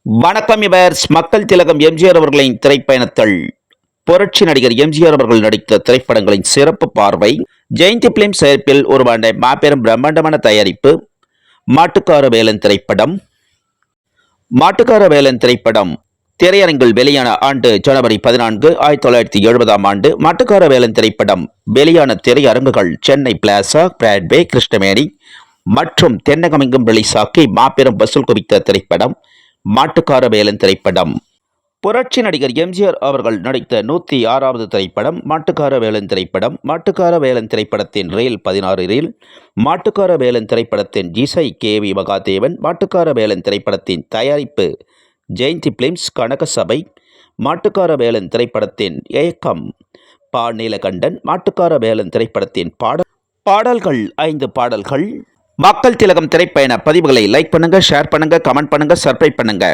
வணக்கம் இவர்ஸ். மக்கள் திலகம் எம்ஜிஆர் அவர்களின் திரைப்பயணத்தில் புரட்சி நடிகர் எம்ஜிஆர் அவர்கள் நடித்த திரைப்படங்களின் சிறப்பு பார்வை. ஜெயந்தி பிலிம் தயாரிப்பில் உருவான மாபெரும் பிரம்மாண்டமான தயாரிப்பு மாட்டுக்கார வேலன் திரைப்படம். மாட்டுக்கார வேலன் திரைப்படம் திரையரங்கில் வெளியான ஆண்டு ஜனவரி 14, 1970 ஆண்டு. மாட்டுக்கார வேலன் திரைப்படம் வெளியான திரையரங்குகள் சென்னை பிளாசா, பிராட்வே, கிருஷ்ணமேரி மற்றும் தென்னகமெங்கும் ரிலீஸாக்கி மாபெரும் வசூல் குவித்த திரைப்படம் மாட்டுக்கார வேலன் திரைப்படம். புரட்சி நடிகர் எம்ஜிஆர் அவர்கள் நடித்த 106வது திரைப்படம் மாட்டுக்கார வேலன் திரைப்படம். மாட்டுக்கார வேலன் திரைப்படத்தின் ரீல் 16 ரீல். மாட்டுக்கார வேலன் திரைப்படத்தின் இசை KV மகாதேவன். மாட்டுக்கார வேலன் திரைப்படத்தின் தயாரிப்பு ஜெயந்தி பிலிம்ஸ், கனகசபை. மாட்டுக்கார வேலன் திரைப்படத்தின் இயக்கம் பா. நீலகண்டன். மாட்டுக்கார வேலன் திரைப்படத்தின் பாடல்கள் 5 பாடல்கள். மக்கள் திலகம் திரைப்பயண பதிவுகளை லைக் பண்ணுங்க, ஷேர் பண்ணுங்க, கமெண்ட் பண்ணுங்க, சப்ஸ்கிரைப் பண்ணுங்க.